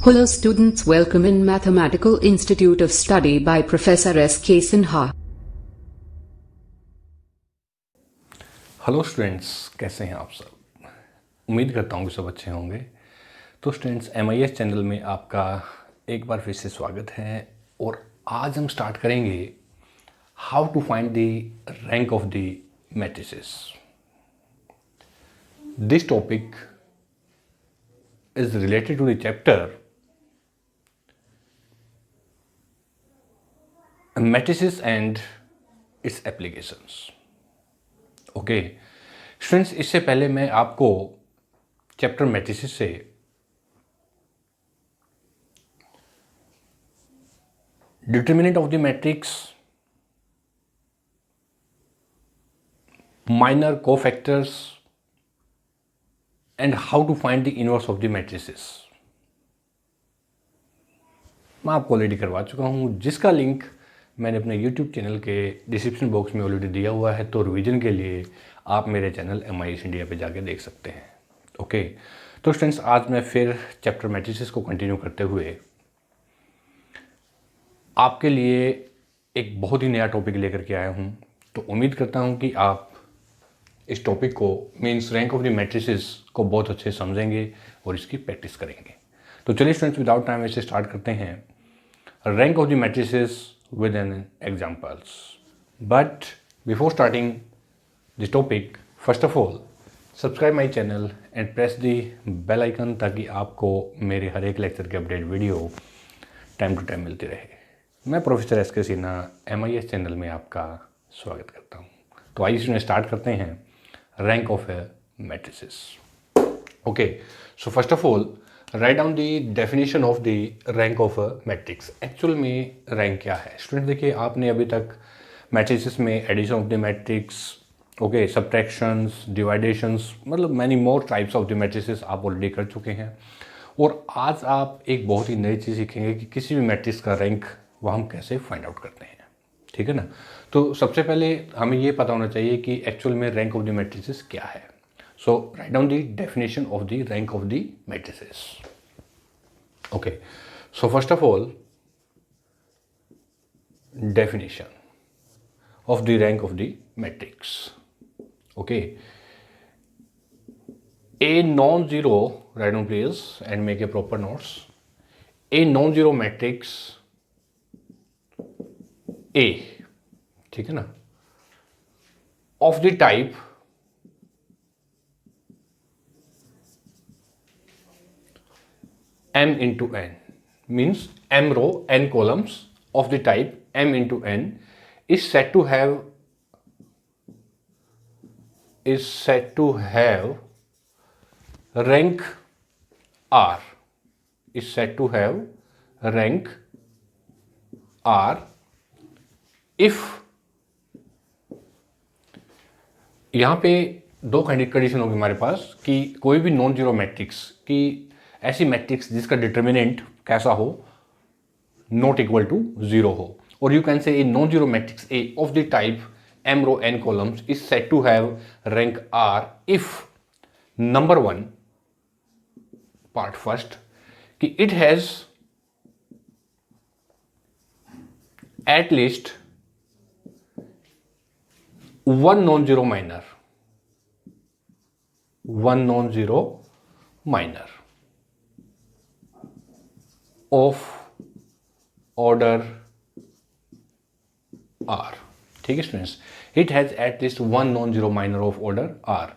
Hello students, welcome in Mathematical Institute of Study by Professor S.K. Sinha. Hello students, कैसे हैं आप सब। उम्मीद करता हूँ कि सब अच्छे होंगे। तो स्टूडेंट्स, MIS चैनल में आपका एक बार फिर से स्वागत है और आज हम स्टार्ट करेंगे how to find the rank of the matrices. This topic is related to the chapter matrices and its applications. Okay students, इससे पहले मैं आपको चैप्टर मैट्रिसेस से determinant of the matrix, minor cofactors and how to find the inverse of the matrices मैं आपको already करवा चुका हूं, जिसका लिंक मैंने अपने YouTube चैनल के डिस्क्रिप्शन बॉक्स में ऑलरेडी दिया हुआ है। तो रिवीजन के लिए आप मेरे चैनल MIS इंडिया पे जाके देख सकते हैं। ओके तो स्टूडेंट्स, आज मैं फिर चैप्टर मैट्रिसेस को कंटिन्यू करते हुए आपके लिए एक बहुत ही नया टॉपिक लेकर के आया हूं। तो उम्मीद करता हूं कि आप इस टॉपिक को, means rank of the matrices को बहुत अच्छे से समझेंगे और इसकी प्रैक्टिस करेंगे। तो चलिए students, without time waste start करते हैं rank of the matrices with an examples. But before starting this topic, first of all, subscribe my channel and press the bell icon ताकि आपको मेरे हर एक लेक्चर के update video time to time मिलती रहे। मैं professor SK Sinha MIS channel में आपका स्वागत करता हूँ। तो आइए इसमें स्टार्ट करते हैं rank of a matrices. Okay so first of all, write down the definition of the rank of a matrix. Actual में रैंक क्या है स्टूडेंट? देखिए, आपने अभी तक मैट्रिसेस में addition of the matrix, okay, subtractions, divisions, मतलब many more types of the matrices आप ऑलरेडी कर चुके हैं। और आज आप एक बहुत ही नई चीज़ सीखेंगे कि किसी भी मैट्रिक्स का रैंक वो हम कैसे फाइंड आउट करते हैं। ठीक है ना? तो सबसे पहले हमें ये पता होना चाहिए कि एक्चुअल में रैंक ऑफ द मैट्रिसेस क्या है। So write down the definition of the rank of the matrices. Okay, so first of all, definition of the rank of the matrix. Okay, a non-zero, write down please and make a proper notes. A non-zero matrix A, ठीक है ना, of the type M into N, means M row N columns of the type M into N is said to have rank R, is said to have rank R if, यहाँ पे दो condition होगी हमारे पास कि कोई भी non zero matrix की, ऐसी मैट्रिक्स जिसका डिटर्मिनेंट कैसा हो, नॉट इक्वल टू 0 हो। और you can say A non zero matrix A of the type M row N columns is said to have rank R if number 1 part first कि it has at least one non-zero minor of order R। ठीक है students, it has eight least one non zero minor of order R।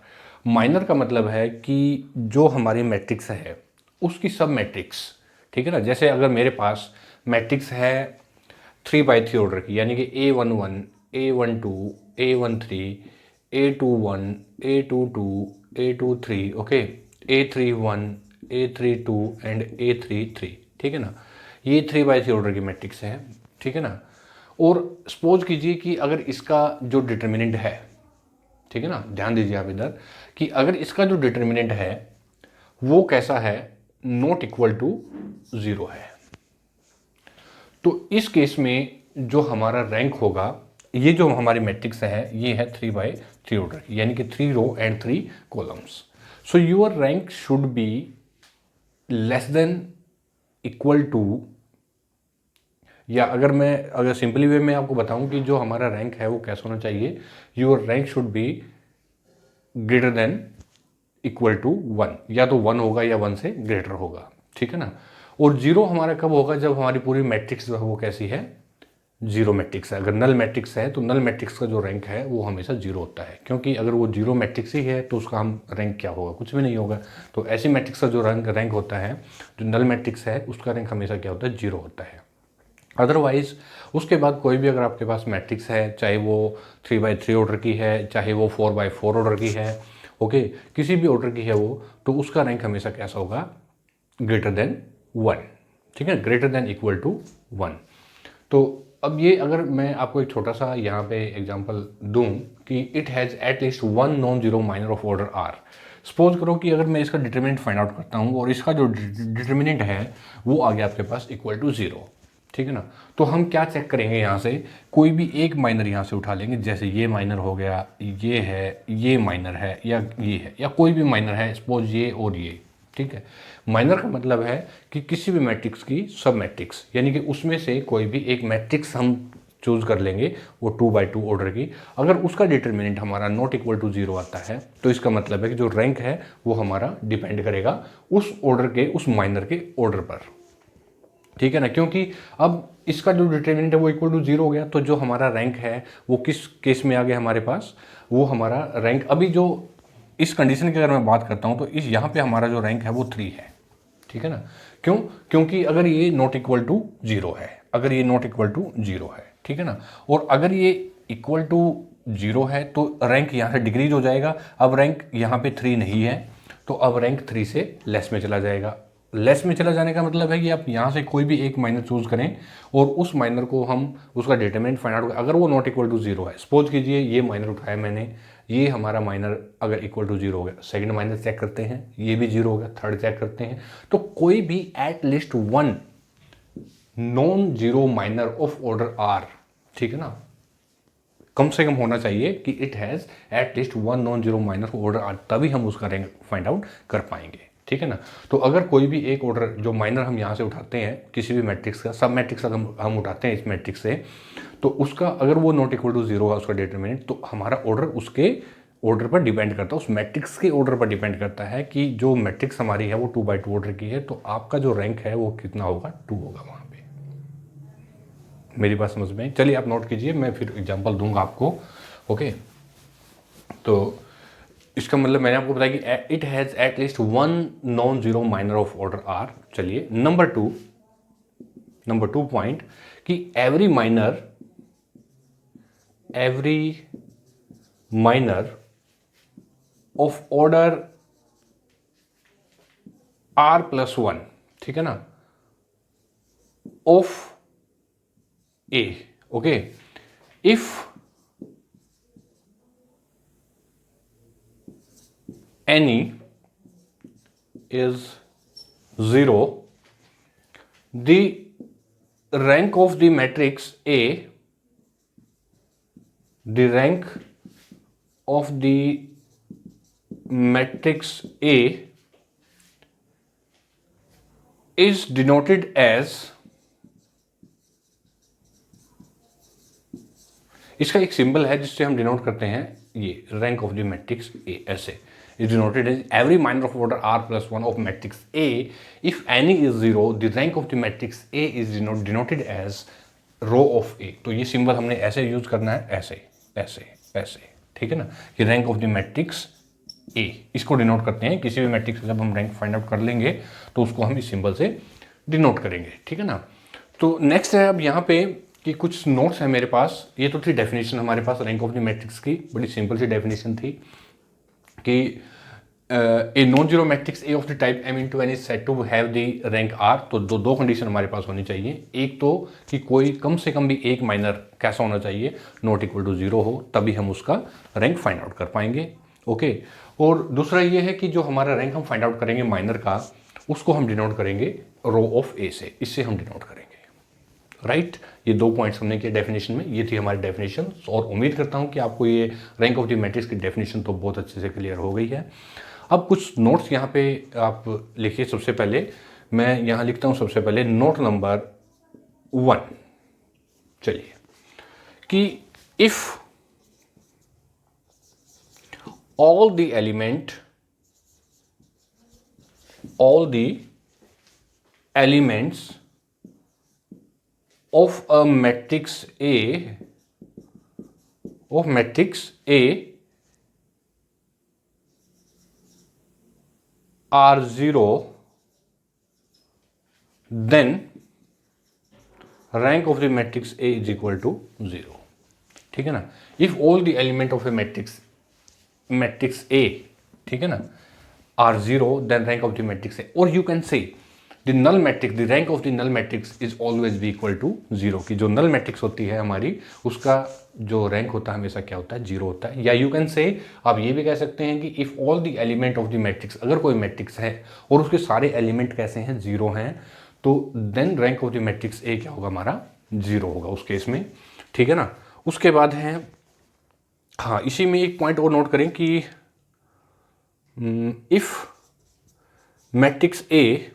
Minor का मतलब है कि जो हमारी matrix है उसकी सब मैट्रिक्स, ठीक है ना। जैसे अगर मेरे पास मैट्रिक्स है 3x3 ऑर्डर की, यानी कि A11, A12, A13, A21, A22, A23, okay, A31, A32 and A33, ठीक है ना। ये 3x3 ऑर्डर की मैट्रिक्स है, ठीक है ना। और सपोज कीजिए कि अगर इसका जो डिटर्मिनेंट है, ठीक है ना, ध्यान दीजिए आप इधर कि अगर इसका जो डिटर्मिनेंट है वो कैसा है, नॉट इक्वल टू 0 है, तो इस केस में जो हमारा रैंक होगा, ये जो हमारी मैट्रिक्स है ये है 3x3 ऑर्डर, यानी कि 3 row and 3 columns. So your rank should be less than equal to, या अगर सिंपली वे में आपको बताऊं कि जो हमारा रैंक है वो कैसा होना चाहिए, your rank should be greater than equal to 1, या तो 1 होगा या 1 से ग्रेटर होगा, ठीक है ना। और 0 हमारा कब होगा, जब हमारी पूरी मैट्रिक्स जो है वो कैसी है, जीरो मैट्रिक्स है। अगर नल मैट्रिक्स है तो नल मैट्रिक्स का जो रैंक है वो हमेशा 0 होता है, क्योंकि अगर वो जीरो मैट्रिक्स ही है तो उसका हम रैंक क्या होगा, कुछ भी नहीं होगा। तो ऐसी मैट्रिक्स का जो रैंक होता है, जो नल मैट्रिक्स है, उसका रैंक हमेशा क्या होता है, 0 होता है। अदरवाइज उसके बाद कोई भी अगर आपके पास मैट्रिक्स है, चाहे वो 3x3 ऑर्डर की है, चाहे वो 4x4 ऑर्डर की है, ओके, किसी भी ऑर्डर की है वो, तो उसका रैंक हमेशा कैसा होगा, ग्रेटर देन 1, ठीक है, ग्रेटर देन इक्वल टू 1। तो अब ये अगर मैं आपको एक छोटा सा यहाँ पे एग्जांपल दूं कि it has at least 1 non zero minor of order r. Suppose करो कि अगर मैं इसका डिटर्मिनेंट फाइंड आउट करता हूँ और इसका जो डिटर्मिनेंट है वो आ गया आपके पास इक्वल टू 0, ठीक है ना। तो हम क्या चेक करेंगे, यहाँ से कोई भी एक माइनर यहाँ से उठा लेंगे, जैसे ये माइनर हो गया, ये है, ये माइनर है, या ये है, या कोई भी माइनर है, सपोज ये और ये, ठीक है। माइनर का मतलब है कि किसी भी मैट्रिक्स की सब मैट्रिक्स, यानी कि उसमें से कोई भी एक मैट्रिक्स हम चूज कर लेंगे, वो 2x2 ऑर्डर की। अगर उसका डिटर्मिनेंट हमारा नॉट इक्वल टू 0 आता है तो इसका मतलब है कि जो रैंक है वो हमारा डिपेंड करेगा उस ऑर्डर के, उस माइनर के ऑर्डर पर, ठीक है ना। क्योंकि अब इसका जो डिटर्मिनेंट है वो इक्वल टू 0 हो गया, तो जो हमारा रैंक है वो किस केस में आ गया हमारे पास, वो हमारा रैंक अभी जो इस कंडीशन की अगर मैं बात करता हूँ तो इस यहाँ पे हमारा जो रैंक है वो 3 है, ठीक है ना। क्यों, क्योंकि अगर ये नॉट इक्वल टू 0 है, अगर ये नॉट इक्वल टू 0 है, ठीक है ना, और अगर ये इक्वल टू 0 है तो रैंक यहाँ से डिक्रीज हो जाएगा। अब रैंक यहाँ पे 3 नहीं है, तो अब रैंक 3 से लेस में चला जाएगा। लेस में चला जाने का मतलब है कि आप यहाँ से कोई भी एक माइनर चूज करें और उस माइनर को हम उसका डिटरमिनेंट फाइंड आउट, अगर वो नॉट इक्वल टू 0 है, सपोज कीजिए ये माइनर उठाया मैंने, ये हमारा माइनर अगर इक्वल टू 0 हो गया, सेकंड माइनर चेक करते हैं, ये भी 0 हो गया, थर्ड चेक करते हैं, तो कोई भी at least 1 non zero minor of order r, ठीक है ना, कम से कम होना चाहिए कि it has at least 1 non zero minor of order r, तभी हम उसका रैंक फाइंड आउट कर पाएंगे, ठीक है ना। तो अगर कोई भी एक ऑर्डर जो माइनर हम यहाँ से उठाते हैं, किसी भी मैट्रिक्स का, सब मैट्रिक्स का हम उठाते हैं इस मैट्रिक्स से, तो उसका अगर वो नॉट इक्वल टू 0 है उसका डिटरमिनेंट, तो हमारा ऑर्डर उसके ऑर्डर पर डिपेंड करता है, उस मैट्रिक्स के ऑर्डर पर डिपेंड करता है कि जो मैट्रिक्स हमारी है वो 2x2 ऑर्डर की है, तो आपका जो रैंक है वो कितना होगा, 2 होगा वहाँ पे। मेरी बात समझ में? चलिए आप नोट कीजिए, मैं फिर एग्जांपल दूंगा आपको, ओके। तो इसका मतलब मैंने आपको बताया कि it has at least 1 non zero minor of order r. चलिए नंबर टू पॉइंट कि every minor of order r+1, ठीक है ना, of A, okay, if any is 0, the rank of the matrix A, the rank of the matrix A is denoted as, इसका एक symbol है जिससे हम डिनोट करते हैं ये rank of the matrix A, ऐसे is denoted as every minor of order r+1 of matrix A, if any is 0, the rank of the matrix A is denoted as row of A. तो ये symbol हमने ऐसे use करना है, ऐसे ऐसे ऐसे, ठीक है ना, कि rank of the matrix a, इसको डिनोट करते हैं। किसी भी मैट्रिक्स का जब हम रैंक फाइंड आउट कर लेंगे तो उसको हम इस सिंबल से डिनोट करेंगे, ठीक है ना। तो नेक्स्ट है अब यहाँ पे कि कुछ नोट्स है मेरे पास। ये तो थी डेफिनेशन हमारे पास रैंक ऑफ द मैट्रिक्स की, बड़ी सिंपल सी डेफिनेशन थी कि a non zero matrix a of the type m×n is said to have the rank r। तो दो कंडीशन हमारे पास होनी चाहिए, एक तो कि कोई कम से कम भी एक माइनर कैसा होना चाहिए, नॉट इक्वल टू 0 हो, तभी हम उसका रैंक फाइंड आउट कर पाएंगे, ओके। और दूसरा ये है कि जो हमारा रैंक हम फाइंड आउट करेंगे माइनर का, उसको हम डिनोट करेंगे रो ऑफ ए से, इससे हम डिनोट करेंगे, राइट। ये 2 पॉइंट्स हमने किए डेफिनेशन में, ये थी हमारी डेफिनेशन। और उम्मीद करता हूँ कि आपको ये रैंक ऑफ द मैट्रिक्स की डेफिनेशन तो बहुत अच्छे से क्लियर हो गई है। अब कुछ नोट्स यहाँ पे आप लिखिए। सबसे पहले मैं यहाँ लिखता हूँ सबसे पहले नोट नंबर 1। चलिए कि if all the elements of a matrix A are 0, then rank of the matrix A is equal to 0। ठीक है ना। if all the element of a matrix A, ठीक है ना, are 0, then rank of the matrix A, or you can say the null matrix, the rank of the null matrix is always be equal to 0। कि जो null matrix होती है हमारी, उसका जो रैंक होता है हमेशा क्या होता है, 0 होता है। या you can say, आप ये भी कह सकते हैं कि if all the element of the matrix, अगर कोई मैट्रिक्स है और उसके सारे एलिमेंट कैसे हैं, 0 हैं, तो then rank of the matrix A क्या होगा, हमारा 0 होगा उस केस में। ठीक है ना। उसके बाद है, हाँ, इसी में एक पॉइंट और नोट करें कि if matrix A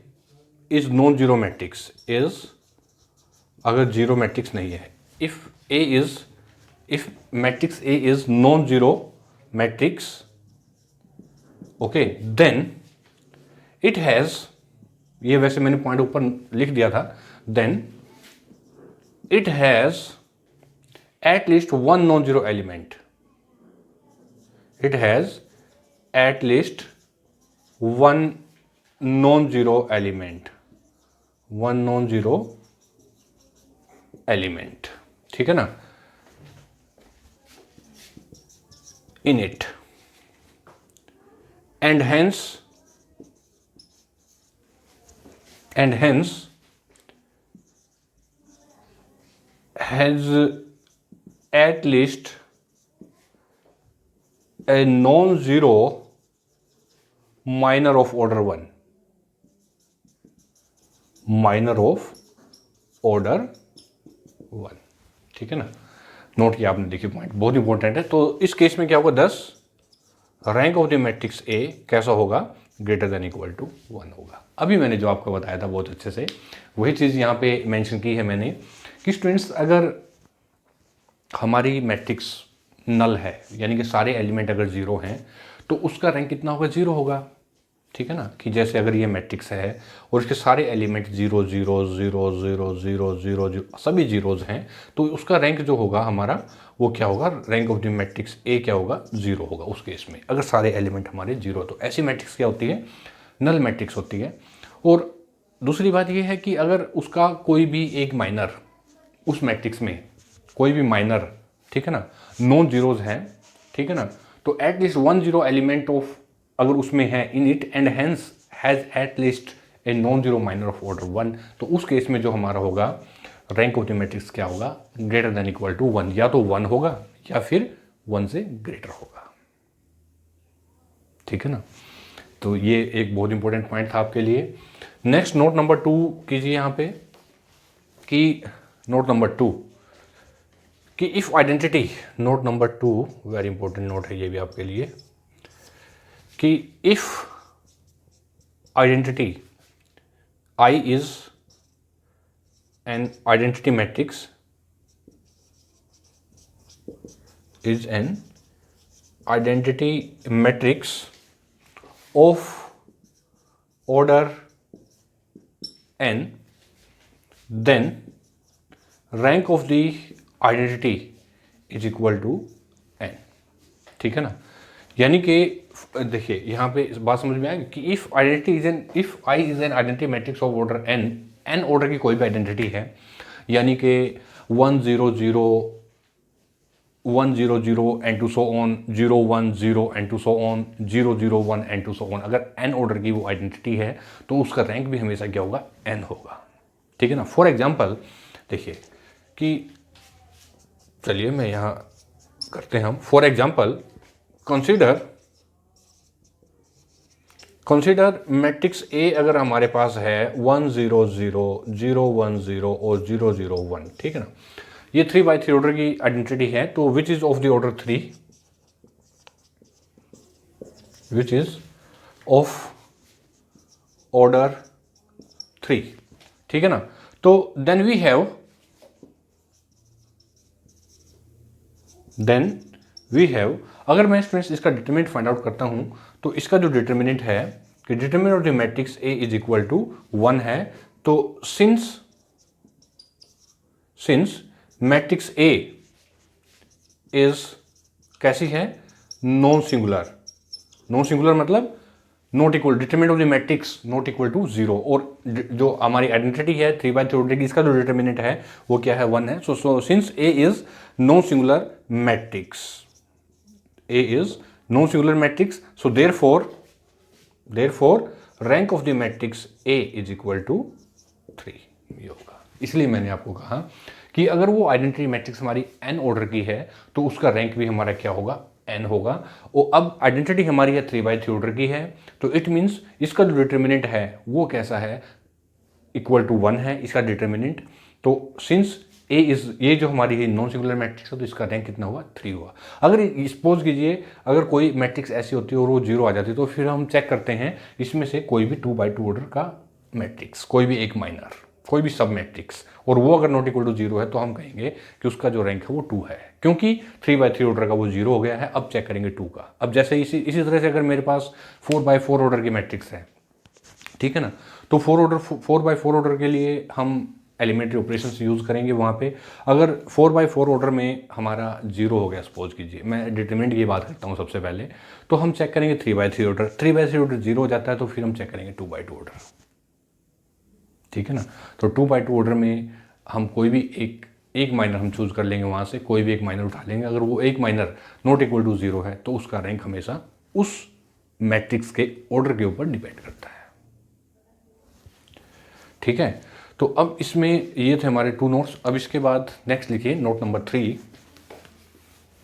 is non zero matrix, is, अगर जीरो मैट्रिक्स नहीं है, if matrix A is non zero matrix, okay, then it has, ये वैसे मैंने पॉइंट ऊपर लिख दिया था, then it has at least one non-zero element. It has at least one non-zero element. One non-zero element. ठीक है ना, in it, and hence has at least a non-zero minor of order 1, minor of order 1। ठीक है ना। Note किया आपने, देखिए point बहुत इंपॉर्टेंट है। तो इस केस में क्या होगा, 10 रैंक ऑफ द मैट्रिक्स ए कैसा होगा, ग्रेटर देन इक्वल टू 1 होगा। अभी मैंने जो आपको बताया था बहुत अच्छे से, वही चीज़ यहाँ पे मेंशन की है मैंने कि स्टूडेंट्स, अगर हमारी मैट्रिक्स नल है, यानी कि सारे एलिमेंट अगर 0 हैं, तो उसका रैंक कितना होगा, 0 होगा। ठीक है ना। कि जैसे अगर ये मैट्रिक्स है और इसके सारे एलिमेंट 0 0 0 0 0 0 0 सभी जीरोज हैं, तो उसका रैंक जो होगा हमारा, वो क्या होगा, रैंक ऑफ द मैट्रिक्स ए क्या होगा, 0 होगा उस केस में, अगर सारे एलिमेंट हमारे 0। तो ऐसी मैट्रिक्स क्या होती है, नल मैट्रिक्स होती है। और दूसरी बात ये है कि अगर उसका कोई भी एक माइनर, उस मैट्रिक्स में कोई भी माइनर, ठीक है ना, नॉन जीरोज हैं, ठीक है ना, तो एटलीस्ट 1 0 एलिमेंट ऑफ, अगर उसमें है in it, and hence has at least A non zero minor of order 1, तो उस केस में जो हमारा होगा रैंक ऑफ द मैट्रिक्स क्या होगा, ग्रेटर देन इक्वल टू 1, या तो 1 होगा या फिर 1 से ग्रेटर होगा। ठीक है ना। तो ये एक बहुत इंपॉर्टेंट पॉइंट था आपके लिए। नेक्स्ट नोट नंबर 2 कीजिए यहाँ पे, कि नोट नंबर 2 कि if identity, note number 2 very important note है ये भी आपके लिए, कि if identity I is an identity matrix, is an identity matrix of order n, then rank of the identity is equal to n। ठीक है ना। यानी कि देखिए यहाँ पे इस बात समझ में आएगी कि if identity is an, if I is an identity matrix of order n, n order की कोई भी आइडेंटिटी है, यानी कि 1 0 0 1 0 0 and to so on, 0 1 0 and to so on, 0 0 1 and to so on, अगर n ऑर्डर की वो आइडेंटिटी है तो उसका रैंक भी हमेशा क्या होगा, n होगा। ठीक है ना। फॉर एग्जाम्पल देखिए कि, चलिए मैं यहाँ करते हैं हम, for example consider matrix A अगर हमारे पास है 1 0 0 0 1 0 और 0 0 1। ठीक है ना। ये 3x3 ऑर्डर की आइडेंटिटी है, तो which is of the order 3, which is of order 3, ठीक है ना। तो देन वी हैव अगर मैं स्टूडेंट्स इसका डिटरमिनेंट फाइंड आउट करता हूं तो इसका जो डिटरमिनेंट है कि determinant of the matrix A is equal to 1 है। तो सिंस मैट्रिक्स ए इज कैसी है, नॉन सिंगुलर मतलब not equal, determinant of the matrix not equal to 0, और जो हमारी आइडेंटिटी है 3/3 ऑर्डर की, इसका जो डिटरमिनेंट है वो क्या है, 1 है। So since A is non singular matrix, so therefore rank of the matrix A is equal to 3 ये होगा। इसलिए मैंने आपको कहा कि अगर वो आइडेंटिटी मैट्रिक्स हमारी n ऑर्डर की है तो उसका रैंक भी हमारा क्या होगा, n होगा। और अब आइडेंटिटी हमारी है 3/3 ऑर्डर की है, तो इट मीन्स इसका जो डिटरमिनेंट है वो कैसा है, इक्वल टू 1 है इसका डिटरमिनेंट। तो सिंस ए इज, ये जो हमारी नॉन सिंगुलर मैट्रिक्स है तो इसका रैंक कितना हुआ, 3 हुआ। अगर सपोज कीजिए अगर कोई मैट्रिक्स ऐसी होती है और वो 0 आ जाती है तो फिर हम चेक करते हैं इसमें से कोई भी 2/2 ऑर्डर का मैट्रिक्स, कोई भी एक माइनर, कोई भी सब मैट्रिक्स, और वो अगर नॉट इक्वल टू 0 है तो हम कहेंगे कि उसका जो रैंक है वो 2 है, क्योंकि 3/3 ऑर्डर का वो 0 हो गया है। अब चेक करेंगे 2 का। अब जैसे इसी तरह से अगर मेरे पास 4/4 ऑर्डर की मैट्रिक्स है, ठीक है ना, तो 4/4 ऑर्डर के लिए हम एलिमेंट्री ऑपरेशंस यूज़ करेंगे वहाँ पे। अगर 4/4 ऑर्डर में हमारा 0 हो गया, सपोज कीजिए, मैं डिटरमिनेंट की बात करता हूँ सबसे पहले, तो हम चेक करेंगे 3/3 ऑर्डर। 3/3 ऑर्डर 0 हो जाता है तो फिर हम चेक करेंगे 2/2 ऑर्डर, ठीक है ना। तो 2/2 ऑर्डर में हम कोई भी एक माइनर हम चूज़ कर लेंगे, वहाँ से कोई भी एक माइनर उठा लेंगे। अगर वो एक माइनर नॉट इक्वल टू 0 है तो उसका रैंक हमेशा उस मैट्रिक्स के ऑर्डर के ऊपर डिपेंड करता है, ठीक है। तो अब इसमें ये थे हमारे 2 नोट्स। अब इसके बाद नेक्स्ट लिखिए नोट नंबर 3।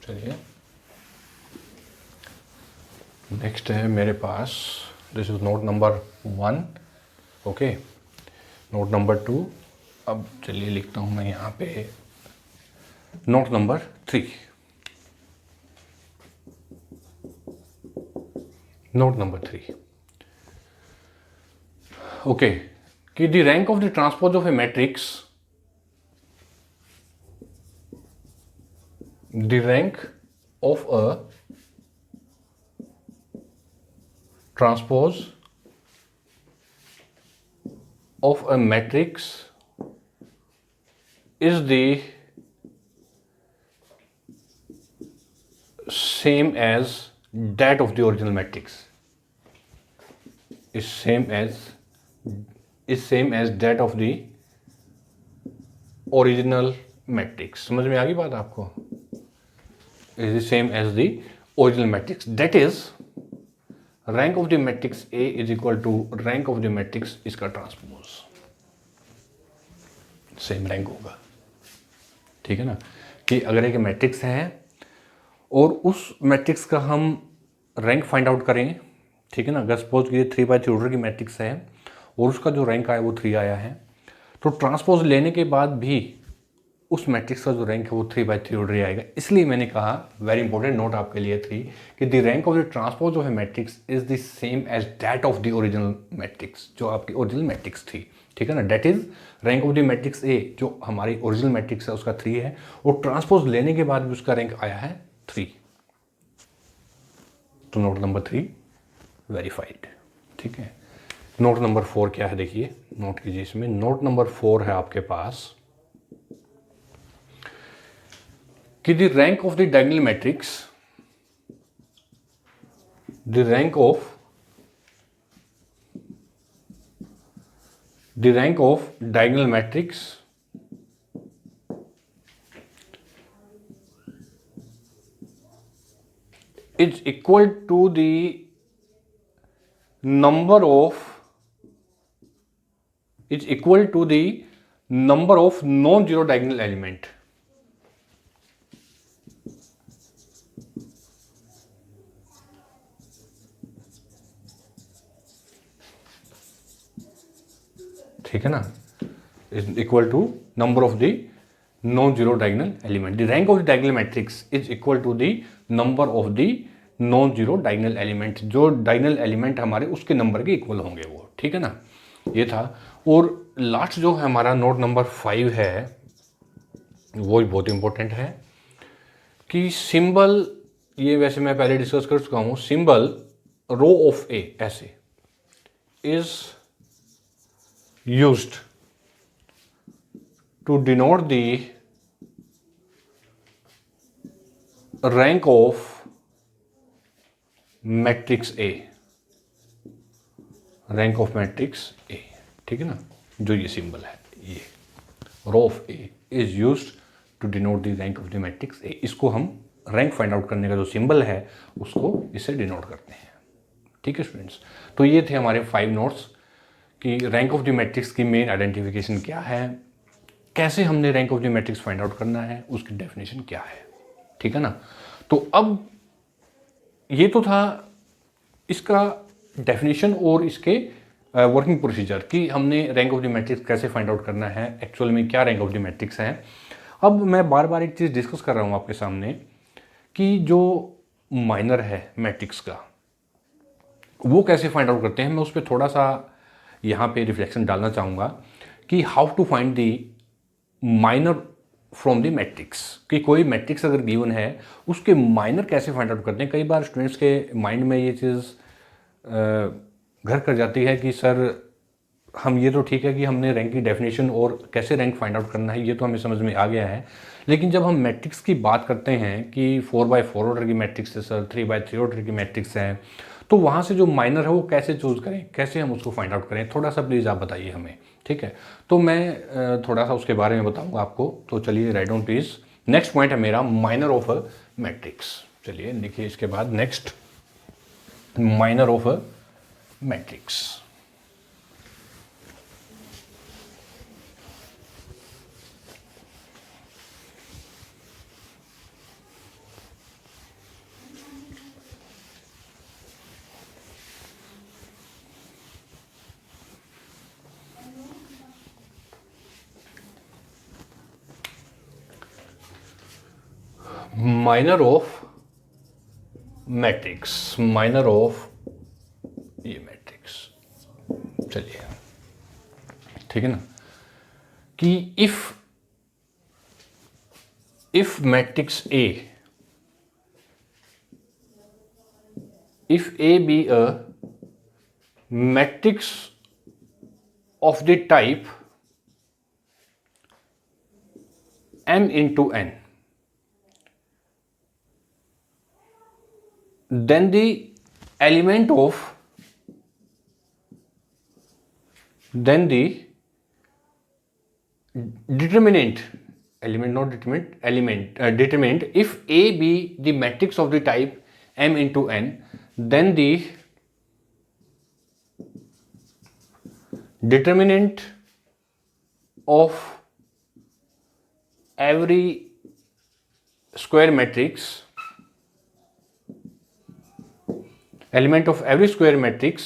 चलिए नेक्स्ट है मेरे पास, this is note number 1, okay. Note number 2, अब चलिए लिखता हूँ मैं यहाँ पे note number 3। Note number 3, okay, कि the rank of the transpose of a matrix, the rank of a transpose of a matrix is the same as that of the original matrix, is same as that of the original matrix। समझ में आ गई बात आपको? is the same as the original matrix, that is rank of the matrix A is equal to rank of the matrix इसका transpose, same rank होगा, ठीक है ना। कि अगर एक मैट्रिक्स है और उस मैट्रिक्स का हम रैंक फाइंड आउट करें, ठीक है ना। अगर सपोज कीजिए 3/3 ऑर्डर की मैट्रिक्स है और उसका जो रैंक आया वो 3 आया है, तो ट्रांसपोज लेने के बाद भी उस मैट्रिक्स का जो रैंक है वो 3/3 ऑर्डर आएगा। इसलिए मैंने कहा, वेरी इंपॉर्टेंट नोट आपके लिए 3, कि the rank of the transpose of a matrix is the same as that of the original matrix, जो आपकी ओरिजिनल मैट्रिक्स थी, ठीक है ना। That is rank of the matrix a, जो हमारी ओरिजिनल मैट्रिक्स है उसका 3 है, और ट्रांसपोज लेने के बाद भी उसका रैंक आया है 3। तो नोट नंबर 3 वेरीफाइड, ठीक है। नोट नंबर 4 क्या है, देखिए, नोट कीजिए इसमें। नोट नंबर 4 है आपके पास कि the rank of the diagonal matrix, the rank of diagonal matrix is equal to the number of non-zero diagonal element। ठीक है ना, is equal to number of the non-zero diagonal element। The rank of the diagonal matrix is equal to the number of the non-zero diagonal element, जो diagonal element हमारे उसके number के equal होंगे वो, ठीक है ना। ये था। और लास्ट जो है हमारा नोट नंबर 5 है, वो भी बहुत इंपॉर्टेंट है कि सिंबल, ये वैसे मैं पहले डिस्कस कर चुका हूँ, सिंबल रो ऑफ ए ऐसे is used to denote the rank of matrix a, rank of matrix a, ठीक है ना। जो ये सिंबल है, ये rho of a is used to denote the rank of the matrix a, इसको हम रैंक फाइंड आउट करने का जो सिंबल है उसको इससे डिनोट करते हैं, ठीक है स्टूडेंट्स। तो ये थे हमारे 5 नोट्स कि रैंक ऑफ द मैट्रिक्स की मेन आइडेंटिफिकेशन क्या है, कैसे हमने rank of the matrix find out करना है, उसकी डेफिनेशन क्या है, ठीक है ना। तो अब ये तो था इसका डेफिनेशन और इसके वर्किंग प्रोसीजर कि हमने रैंक ऑफ द मैट्रिक्स कैसे फाइंड आउट करना है, एक्चुअल में क्या रैंक ऑफ द मैट्रिक्स है। अब मैं बार बार एक चीज़ डिस्कस कर रहा हूँ आपके सामने कि जो माइनर है मैट्रिक्स का वो कैसे फाइंड आउट करते हैं। मैं उस पर थोड़ा सा यहाँ पे रिफ्लेक्शन डालना चाहूँगा कि how to find the minor from the matrix, कि कोई मैट्रिक्स अगर गिवन है उसके माइनर कैसे फाइंड आउट करते हैं। कई बार स्टूडेंट्स के माइंड में ये चीज़ घर कर जाती है कि सर हम ये तो ठीक है कि हमने रैंक की डेफिनेशन और कैसे रैंक फाइंड आउट करना है ये तो हमें समझ में आ गया है, लेकिन जब हम मैट्रिक्स की बात करते हैं कि 4x4 ऑर्डर की मैट्रिक्स है सर, 3x3 ऑर्डर की मैट्रिक्स है, तो वहाँ से जो माइनर है वो कैसे चूज़ करें, कैसे हम उसको फाइंड आउट करें, थोड़ा सा प्लीज़ आप बताइए हमें, ठीक है। तो मैं थोड़ा सा उसके बारे में बताऊँगा आपको। तो चलिए write down please. Next point है मेरा माइनर ऑफ अ मैट्रिक्स। चलिए देखिए इसके बाद next minor of a matrix. Minor of matrix, minor of ये मैट्रिक्स, चलिए ठीक है ना, कि if matrix A, if A be a matrix of the type m into n, then the element of determinant, element not determinant, determinant, if A be the matrix of the type m into n, then the determinant of every square matrix, element of every square matrix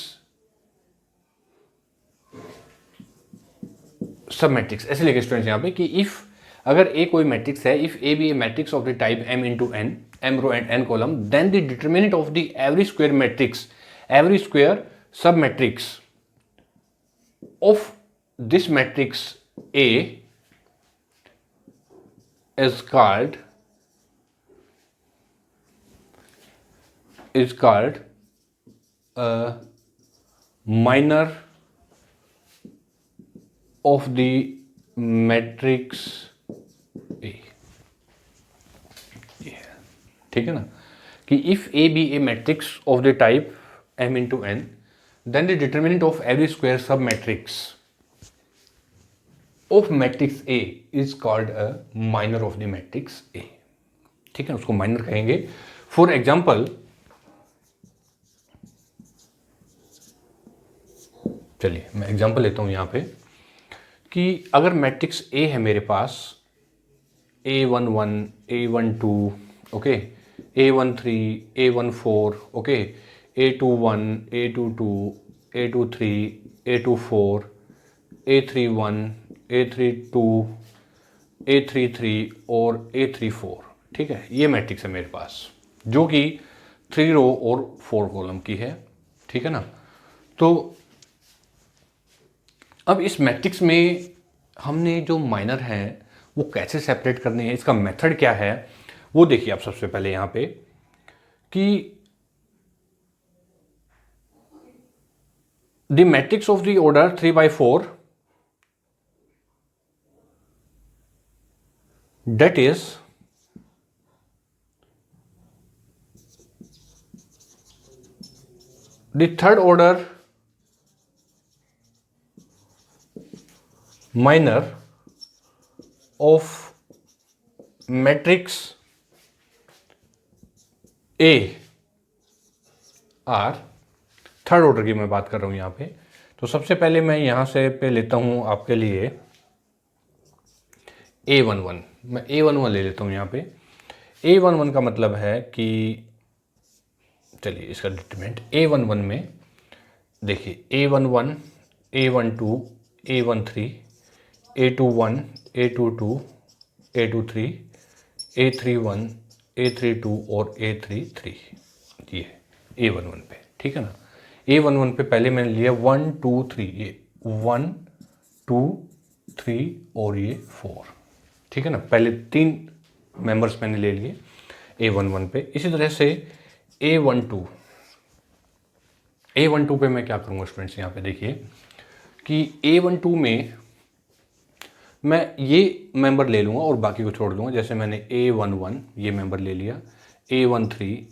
सब matrix ऐसे लेके students यहाँ पे कि if अगर ए कोई matrix है, if A be a matrix of the type m into n, m row and n column, then the determinant of the every square matrix, every square sub matrix of this matrix A is called a minor of the matrix A, ठीक है ना, कि if A be a matrix of the type m into n, then the determinant of every square submatrix of matrix A is called a minor of the matrix A, ठीक है, उसको minor कहेंगे। For example, चलिए मैं example लेता हूं यहां पे कि अगर मैट्रिक्स A है मेरे पास A11, A12, okay, A13, A14, okay, A21, A22, A23, A24, A31, A32, A33 और A34, ठीक है, ये मैट्रिक्स है मेरे पास जो कि 3 रो और 4 कॉलम की है, ठीक है ना। तो अब इस मैट्रिक्स में हमने जो माइनर हैं वो कैसे सेपरेट करने हैं, इसका मेथड क्या है वो देखिए आप सबसे पहले यहाँ पे कि the matrix of the order 3/4 that is the third order minor of matrix A R, third order की मैं बात कर रहा हूं यहां पे। तो सबसे पहले मैं यहां से पे लेता हूं आपके लिए A11, मैं A11 ले लेता हूं यहां पे। A11 का मतलब है कि चलिए इसका डिटरमिनेंट A11 में देखिए A11, A12, A13, A21, A22, A23, A31, A32 और A33 ये A11 पे, ठीक है ना। A11 पे पहले मैंने लिया 1 2 3, ये 1 2 3 और ये 4, ठीक है ना। पहले 3 मेंबर्स मैंने ले लिए A11 पे। इसी तरह से A12 पे मैं क्या करूँगा स्टूडेंट्स, यहाँ पे देखिए कि A12 में मैं ये मेंबर ले लूँगा और बाकी को छोड़ दूँगा। जैसे मैंने A11 ये मेंबर ले लिया, A13,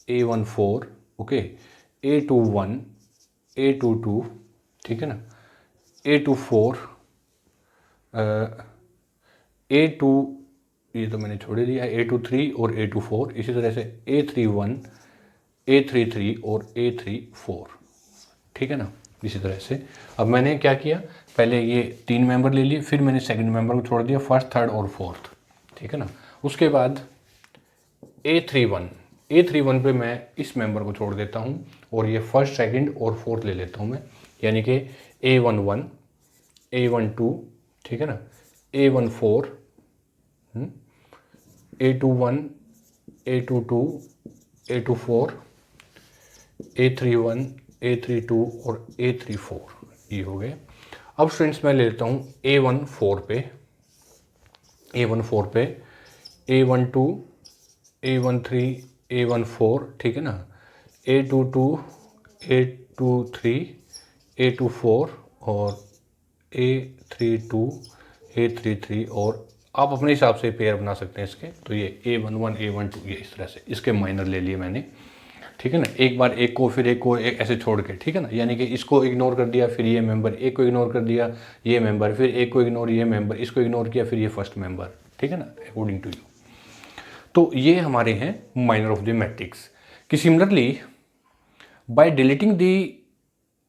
A14, okay, A21, A22, ठीक है ना, A24, A2 ये तो मैंने छोड़ दिया, A23 और A24। इसी तरह से A31, A33 और A34, ठीक है ना। इसी तरह से अब मैंने क्या किया, पहले ये 3 मेंबर ले लिए, फिर मैंने सेकंड मेंबर को छोड़ दिया, फर्स्ट, थर्ड और फोर्थ, ठीक है ना। उसके बाद A31 पे मैं इस मेंबर को छोड़ देता हूँ और ये फर्स्ट, सेकंड और फोर्थ ले लेता हूँ मैं, यानी कि A11, A12, ठीक है ना, A14, A21, A22, A24, A31, A32 और A34 ये हो गए। अब स्टूडेंट्स मैं ले लेता हूँ A14 पे, A12, A13, A14, ठीक है ना, A22, A23, A24 और A32, A33 और आप अपने हिसाब से पेयर बना सकते हैं इसके। तो ये A11, A12 ये इस तरह से इसके माइनर ले लिए मैंने, ठीक है ना। एक बार एक को फिर एक को एक ऐसे छोड़ के, ठीक है ना, यानी कि इसको इग्नोर कर दिया, फिर ये मेंबर, एक को इग्नोर कर दिया ये मेंबर, फिर एक को इग्नोर ये मेंबर, इसको इग्नोर किया फिर ये फर्स्ट मेंबर, ठीक है ना, अकॉर्डिंग टू यू। तो ये हमारे हैं माइनर ऑफ द मैट्रिक्स। कि सिमिलरली बाय डिलीटिंग दी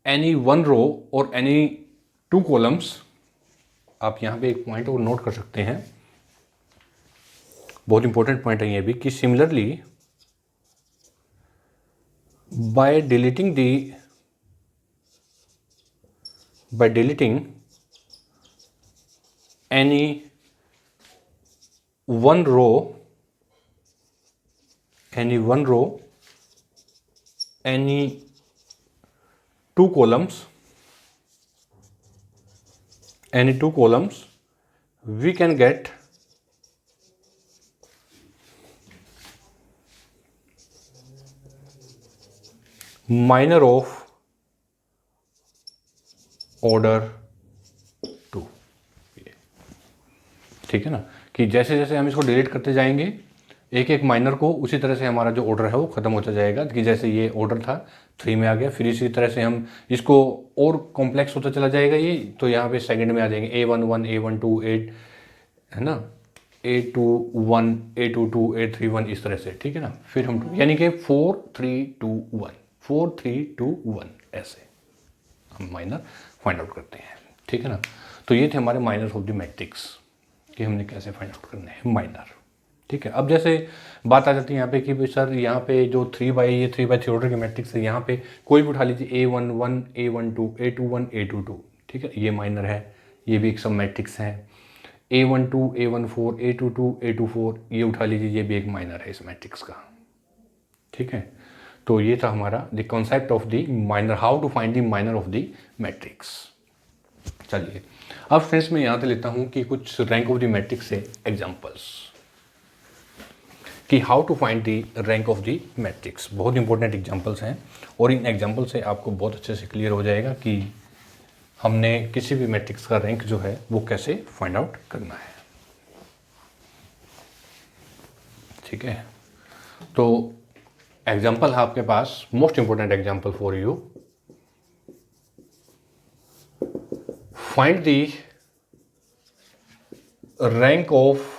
एनी वन रो और एनी 2 कॉलम्स, आप यहाँ पे एक पॉइंट और नोट कर सकते हैं, बहुत इंपॉर्टेंट पॉइंट है ये भी, कि similarly by deleting any one row, any 2 columns, we can get minor of order 2, ठीक है ना। कि जैसे जैसे हम इसको डिलीट करते जाएंगे एक एक माइनर को, उसी तरह से हमारा जो ऑर्डर है वो खत्म होता जाएगा। कि जैसे ये ऑर्डर था 3 में आ गया, फिर इसी तरह से हम इसको और कॉम्प्लेक्स होता चला जाएगा ये, तो यहाँ पे सेकंड में आ जाएंगे A11, A12, 8 है ना, A21, A22, A31 इस तरह से, ठीक है ना। फिर हम यानी कि 4 3 2 1, 4 3 2 1 ऐसे हम माइनर फाइंड आउट करते हैं, ठीक है ना। तो ये थे हमारे माइनर ऑफ द मैट्रिक्स कि हमने कैसे फाइंड आउट करने हैं माइनर, ठीक है। अब जैसे बात आ जाती है यहाँ पे कि सर यहाँ पे जो 3/3 ऑर्डर के मैट्रिक्स है, यहाँ पे कोई भी उठा लीजिए, A11, A12, A21, A22, ठीक है, ये माइनर है, ये भी एक सब मैट्रिक्स है। A12, A14, A22, A24 ये उठा लीजिए, ये भी एक माइनर है इस मैट्रिक्स का, ठीक है। तो ये था हमारा the concept of the minor, how to find the minor of the matrix, चलिए अब फ्रेंड्स मैं यहाँ से लेता हूँ कि कुछ रैंक ऑफ द मैट्रिक्स से एग्जांपल्स, कि how to find the rank of the matrix. बहुत इंपॉर्टेंट एग्जांपल्स हैं और इन एग्जांपल से आपको बहुत अच्छे से क्लियर हो जाएगा कि हमने किसी भी मैट्रिक्स का रैंक जो है वो कैसे फाइंड आउट करना है। ठीक है, तो एग्जांपल है आपके पास, most important example for you. Find the rank of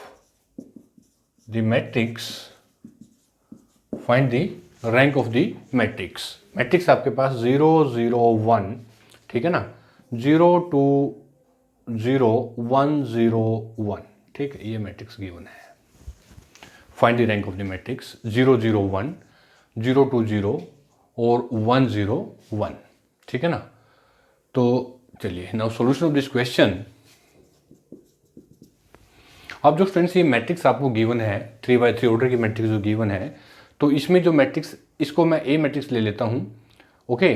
the matrix, find the rank of the matrix. Matrix आपके पास 0 0 1, ठीक है ना, 0 2 0 1 0 1, ठीक है, ये मैट्रिक्स गिवन है। Find the rank of the matrix 0 0 1 0 2 0 और 1 0 1, ठीक है ना। तो चलिए now solution of this question. अब जो फ्रेंड्स ये मैट्रिक्स आपको गिवन है, 3x3 ऑर्डर की मैट्रिक्स जो गिवन है, तो इसमें जो मैट्रिक्स, इसको मैं ए मैट्रिक्स ले लेता हूं। ओके,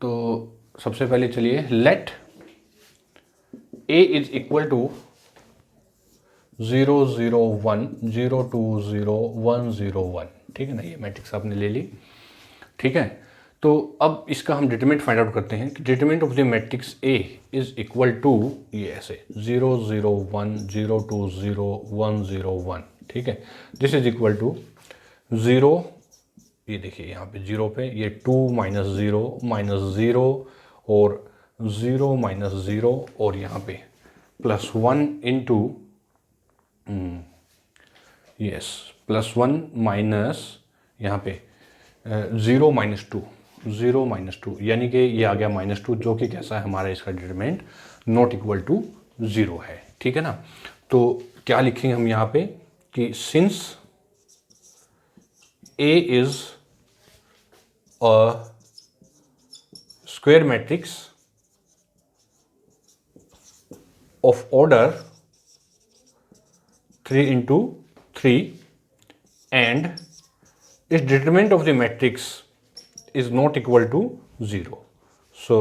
तो सबसे पहले चलिए let a is equal to 0 0 1 0 2 0 1 0 1, ठीक है ना, ये मैट्रिक्स आपने ले ली। ठीक है, तो अब इसका हम डिटरमिनेंट फाइंड आउट करते हैं कि determinant of the matrix A is equal to, ये ऐसे 0 0 1 0 2 0 1 0 1, ठीक है, दिस इज इक्वल टू 0, ये देखिए यहाँ पे 0 पे ये 2 माइनस 0 और 0 माइनस 0 और यहाँ पे plus 1 into yes plus 1 minus यहाँ पे 0 माइनस 2 0 माइनस 2, यानी कि ये आ गया -2, जो कि कैसा है हमारा इसका डिटरमिनेंट नॉट इक्वल टू 0 है। ठीक है ना, तो क्या लिखेंगे हम यहाँ पे कि since A is a square matrix of order 3 into 3 and its determinant of the matrix is not equal to 0. So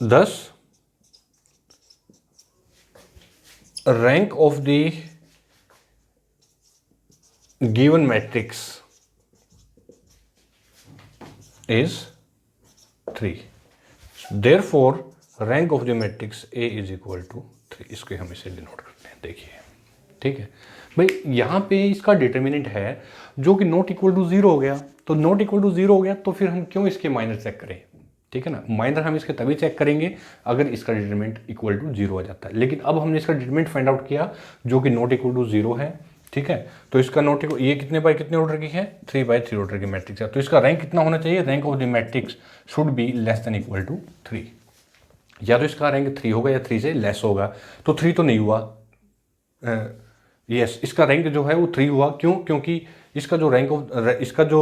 thus rank of the given matrix is 3. Therefore rank of the matrix A is equal to 3. इसके हम इसे denote करते हैं, देखिए। ठीक है भाई, यहाँ पे इसका डिटर्मिनेंट है जो कि नॉट इक्वल टू 0 हो गया, तो नॉट इक्वल टू 0 हो गया तो फिर हम क्यों इसके माइनर चेक करें। ठीक है ना, माइनर हम इसके तभी चेक करेंगे अगर इसका डिटरमिनेंट इक्वल टू 0 हो जाता है। लेकिन अब हमने इसका डिटरमिनेंट फाइंड आउट किया जो कि नॉट इक्वल टू 0 है। ठीक है, तो इसका नॉट इक्वल, ये कितने बाय कितने ऑर्डर की है, 3/3 ऑर्डर की मैट्रिक्स है, तो इसका रैंक कितना होना चाहिए, rank of the matrix should be less than equal to 3। या तो इसका रैंक 3 होगा या 3 से लेस होगा, तो 3 तो नहीं हुआ। यस, इसका रैंक जो है वो 3 हुआ, क्यों, क्योंकि इसका जो रैंक ऑफ इसका जो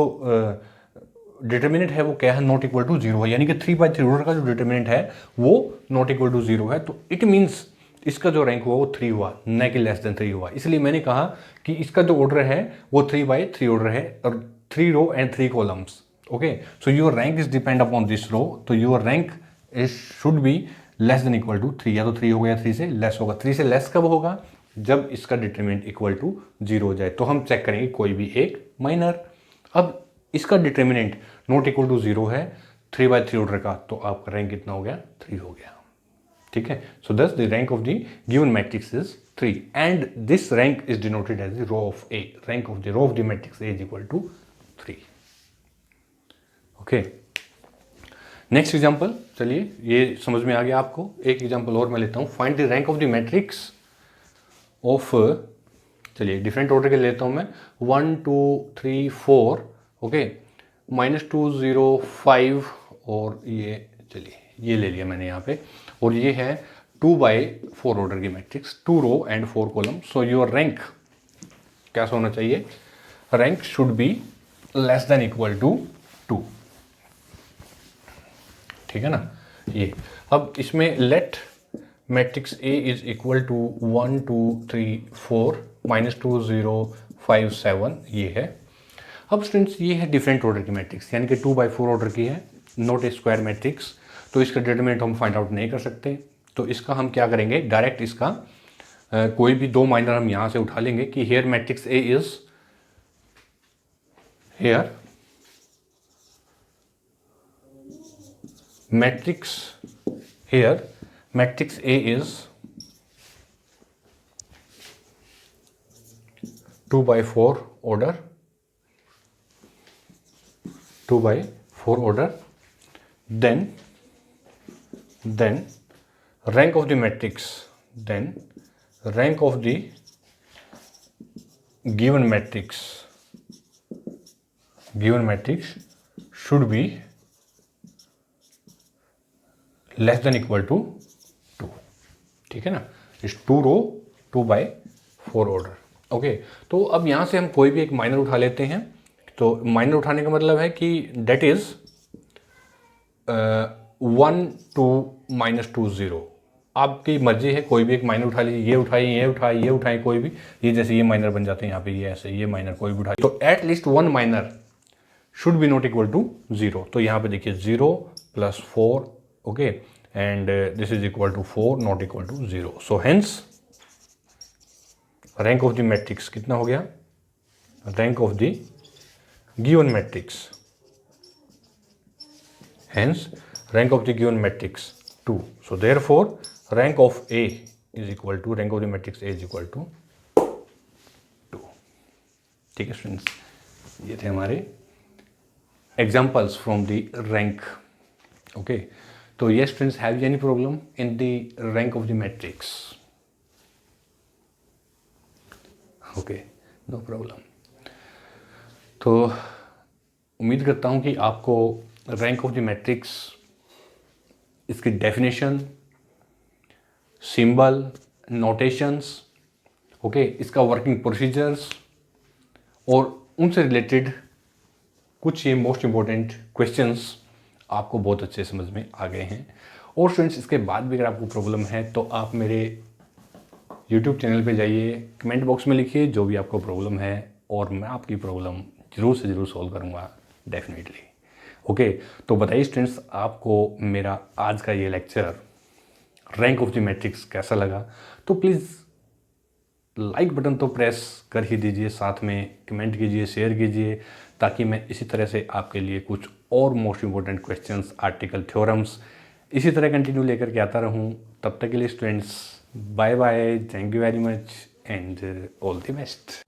डिटर्मिनेंट है वो क्या है, नॉट इक्वल टू 0 है, यानी कि 3/3 ऑर्डर का जो डिटर्मिनेंट है वो नॉट इक्वल टू 0 है, तो इट मीन्स इसका जो रैंक हुआ वो 3 हुआ, न कि लेस देन 3 हुआ। इसलिए मैंने कहा कि इसका जो ऑर्डर है वो 3/3 ऑर्डर है और 3 row and 3 columns. Okay, so your rank is depend upon this row, तो your rank is should be less than equal to 3, या तो 3 होगा या 3 से लेस होगा। 3 से लेस कब होगा, जब इसका डिटरमिनेंट इक्वल टू 0 हो जाए, तो हम चेक करेंगे कोई भी एक माइनर। अब इसका डिटरमिनेंट नॉट इक्वल टू 0 है 3/3 ऑर्डर का, तो आपका रैंक कितना हो गया, 3 हो गया। ठीक है, so this the rank of the given matrix is 3 and this rank is denoted as the rho of a. Rank of the rho of the matrix A is equal to 3। Okay, next example, चलिए ये समझ में आ गया आपको। एक example और मैं लेता हूँ, find the rank of the matrix of, चलिए डिफरेंट ऑर्डर के लेता हूँ मैं, 1 2 3 4, ओके, -2 0 5 और ये, चलिए ये ले लिया मैंने यहाँ पे, और ये है 2/4 ऑर्डर की matrix, 2 row and 4 column. So your rank कैसा होना चाहिए, rank should be less than equal to 2। ठीक है ना, ये अब इसमें let matrix A is equal to 1 2 3 4 -2 0 5 7, ये है। अब स्टूडेंट्स ये है डिफरेंट ऑर्डर की मैट्रिक्स, यानी कि 2/4 ऑर्डर की है। नॉट ए स्क्वायर मैट्रिक्स, तो इसका डिटरमिनेंट हम फाइंड आउट नहीं कर सकते। तो इसका हम क्या करेंगे, डायरेक्ट इसका कोई भी दो माइनर हम यहाँ से उठा लेंगे कि here matrix A is here matrix A is 2/4 order, 2/4 order, then rank of the matrix, given matrix should be less than equal to 2, ठीक है ना, इस 2 रो 2/4 ऑर्डर। ओके, तो अब यहाँ से हम कोई भी एक माइनर उठा लेते हैं। तो माइनर उठाने का मतलब है कि डेट इज 1 2 -2 0, आपकी मर्जी है, कोई भी एक माइनर उठा लीजिए, ये उठाए कोई भी, ये जैसे ये माइनर बन जाते हैं यहाँ पे, ये ऐसे ये माइनर कोई भी उठाए, तो at least one minor should be not equal to 0। तो यहाँ पे देखिए 0 + 4, okay, and this is equal to 4 not equal to 0। So hence rank of the matrix कितना हो गया, rank of the given matrix, hence rank of the given matrix 2। So therefore rank of a is equal to, rank of the matrix A is equal to 2। ठीक है students, ये थे हमारे examples from the rank. Okay, तो ये students, have you any problem in the rank of the matrix? Okay, no problem. तो उम्मीद करता हूँ कि आपको रैंक ऑफ द मैट्रिक्स, इसकी डेफिनेशन, सिंबल, नोटेशंस, ओके, इसका वर्किंग प्रोसीजर्स और उनसे रिलेटेड कुछ ये मोस्ट इम्पोर्टेंट क्वेश्चंस आपको बहुत अच्छे समझ में आ गए हैं। और स्टूडेंट्स, इसके बाद भी अगर आपको प्रॉब्लम है तो आप मेरे YouTube चैनल पे जाइए, कमेंट बॉक्स में लिखिए जो भी आपको प्रॉब्लम है, और मैं आपकी प्रॉब्लम ज़रूर से ज़रूर सॉल्व करूँगा, डेफिनेटली। ओके, तो बताइए स्टूडेंट्स, आपको मेरा आज का ये lecture rank of the matrix कैसा लगा? तो प्लीज़ लाइक बटन तो प्रेस कर ही दीजिए, साथ में कमेंट कीजिए, शेयर कीजिए, ताकि मैं इसी तरह से आपके लिए कुछ और most important questions, article, theorems इसी तरह कंटिन्यू लेकर के आता रहूं। तब तक के लिए students, bye bye, thank you very much and all the best.